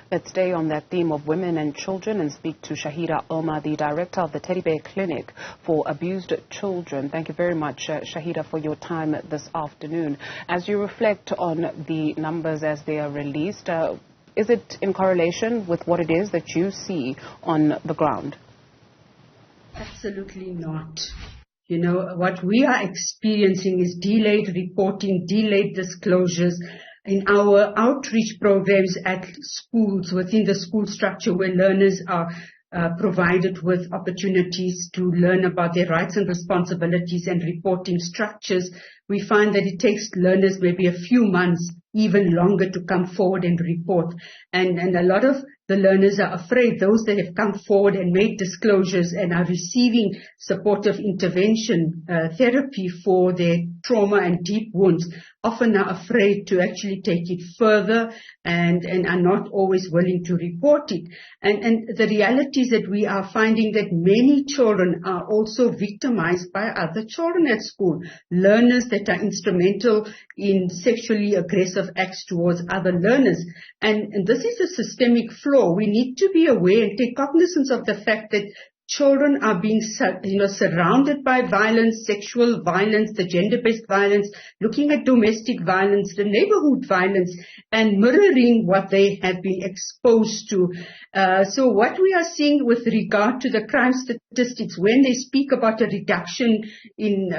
Let's stay on that theme of women and children and speak to Shaheda Omar, the director of the Teddy Bear Clinic for Abused Children. Thank you very much, Shaheda, for your time this afternoon. As you reflect on the numbers as they are released, is it in correlation with what it is that you see on the ground? Absolutely not. You know, what we are experiencing is delayed reporting, delayed disclosures in our outreach programs at schools, within the school structure, where learners are provided with opportunities to learn about their rights and responsibilities and reporting structures. We find that it takes learners maybe a few months, even longer, to come forward and report. And a lot of the learners are afraid. Those that have come forward and made disclosures and are receiving supportive intervention therapy for their trauma and deep wounds often are afraid to actually take it further and are not always willing to report it. And the reality is that we are finding that many children are also victimized by other children at school, learners that are instrumental in sexually aggressive acts towards other learners. And this is a systemic flaw. We need to be aware and take cognizance of the fact that children are being surrounded by violence, sexual violence, the gender-based violence, looking at domestic violence, the neighborhood violence, and mirroring what they have been exposed to. So what we are seeing with regard to the crime statistics, when they speak about a reduction in,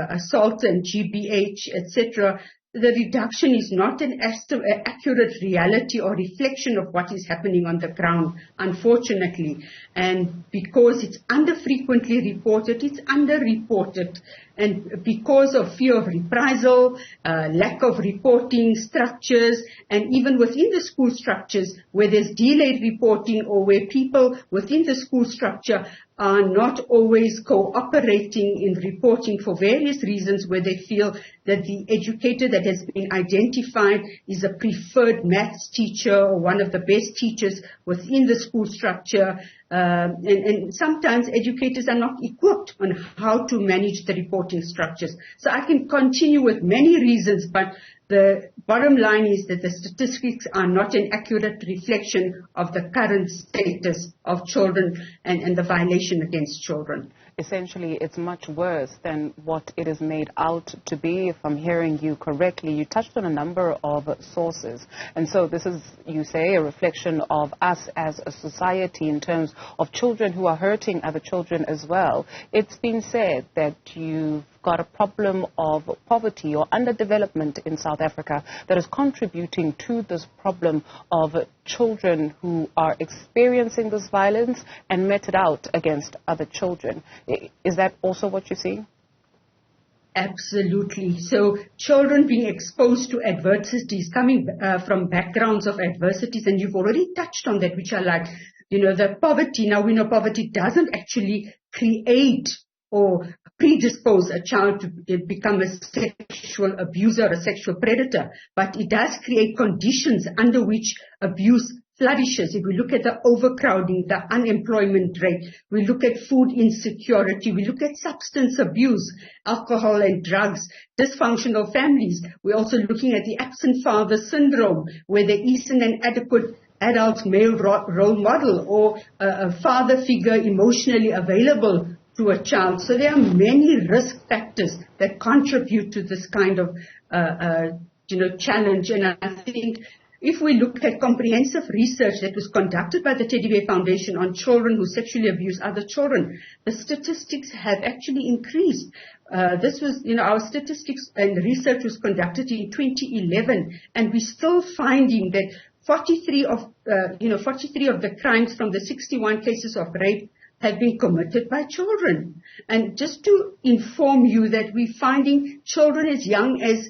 assault and GBH, etc., the reduction is not an accurate reality or reflection of what is happening on the ground, unfortunately. And because it's under-frequently reported, it's under-reported. And because of fear of reprisal, lack of reporting structures, and even within the school structures where there's delayed reporting or where people within the school structure are not always cooperating in reporting for various reasons, where they feel that the educator that has been identified is a preferred maths teacher or one of the best teachers within the school structure. And sometimes educators are not equipped on how to manage the reporting structures. So I can continue with many reasons, but the bottom line is that the statistics are not an accurate reflection of the current status of children and the violation against children. Essentially, it's much worse than what it is made out to be. If I'm hearing you correctly, you touched on a number of sources. And so this is, you say, a reflection of us as a society in terms of children who are hurting other children as well. It's been said that you've got a problem of poverty or underdevelopment in South Africa that is contributing to this problem of children who are experiencing this violence and meted out against other children. Is that also what you're seeing? Absolutely. So children being exposed to adversities, coming from backgrounds of adversities, and you've already touched on that, which are like, the poverty. Now we know poverty doesn't actually create or predispose a child to become a sexual abuser or a sexual predator, but it does create conditions under which abuse flourishes. If we look at the overcrowding, the unemployment rate, we look at food insecurity, we look at substance abuse, alcohol and drugs, dysfunctional families. We're also looking at the absent father syndrome, where there isn't an adequate adult male role model or a father figure emotionally available to a child. So there are many risk factors that contribute to this kind of, challenge. And I think if we look at comprehensive research that was conducted by the Teddy Bear Foundation on children who sexually abuse other children, the statistics have actually increased. This was, our statistics and research was conducted in 2011, and we're still finding that 43 of the crimes from the 61 cases of rape have been committed by children. And just to inform you that we're finding children as young as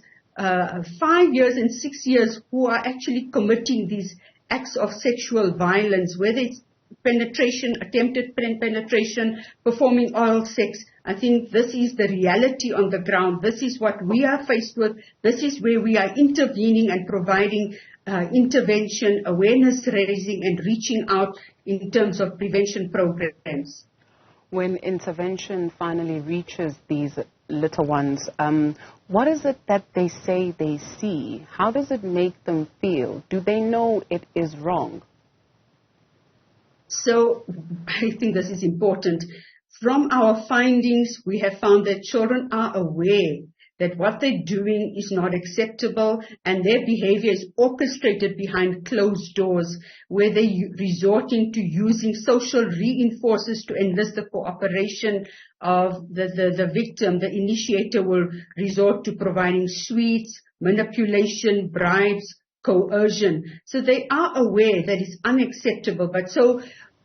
5 years and 6 years who are actually committing these acts of sexual violence, whether it's penetration, attempted penetration, performing oral sex. I think this is the reality on the ground. This is what we are faced with. This is where we are intervening and providing intervention, awareness raising, and reaching out in terms of prevention programs. When intervention finally reaches these little ones, what is it that they say they see? How does it make them feel? Do they know it is wrong? So I think this is important. From our findings, we have found that children are aware that what they're doing is not acceptable, and their behavior is orchestrated behind closed doors, where they're resorting to using social reinforcers to enlist the cooperation of the victim. The initiator will resort to providing sweets, manipulation, bribes, coercion. So they are aware that it's unacceptable. But so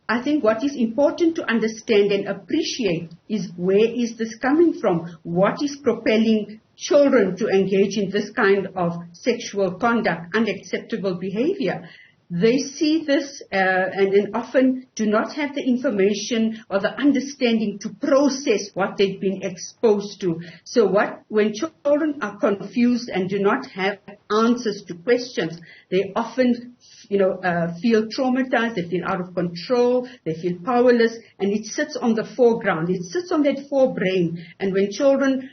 I think what is important to understand and appreciate is, where is this coming from? What is propelling children to engage in this kind of sexual conduct, unacceptable behavior? They see this and often do not have the information or the understanding to process what they've been exposed to. So when children are confused and do not have answers to questions, they often feel traumatized, they feel out of control, they feel powerless, and it sits on the foreground. It sits on that forebrain. And when children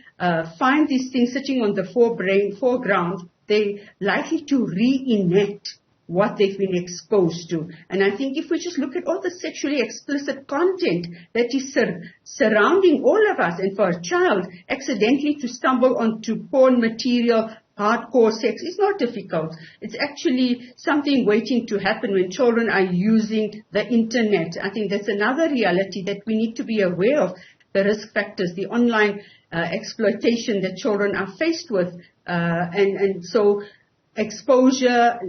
find these things sitting on the foreground, they're likely to reenact what they've been exposed to. And I think if we just look at all the sexually explicit content that is surrounding all of us, and for a child accidentally to stumble onto porn material, hardcore sex, is not difficult. It's actually something waiting to happen when children are using the internet. I think that's another reality that we need to be aware of, the risk factors, the online exploitation that children are faced with. And so exposure,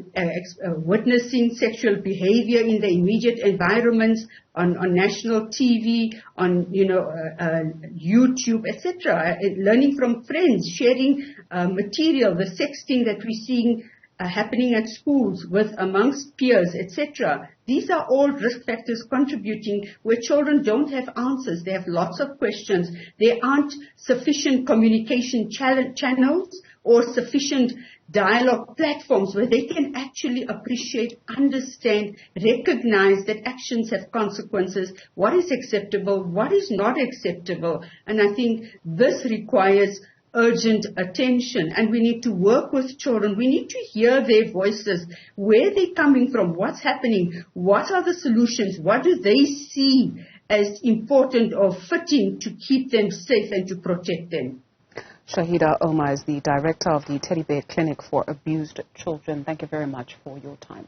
witnessing sexual behavior in the immediate environments, on national TV, on YouTube, etc. Learning from friends, sharing material, the sexting that we're seeing happening at schools amongst peers, etc. These are all risk factors contributing, where children don't have answers. They have lots of questions. There aren't sufficient communication channels or sufficient dialogue platforms where they can actually appreciate, understand, recognize that actions have consequences, what is acceptable, what is not acceptable. And I think this requires urgent attention, and we need to work with children. We need to hear their voices, where they're coming from, what's happening, what are the solutions, what do they see as important or fitting to keep them safe and to protect them. Shaheda Omar is the director of the Teddy Bear Clinic for Abused Children. Thank you very much for your time.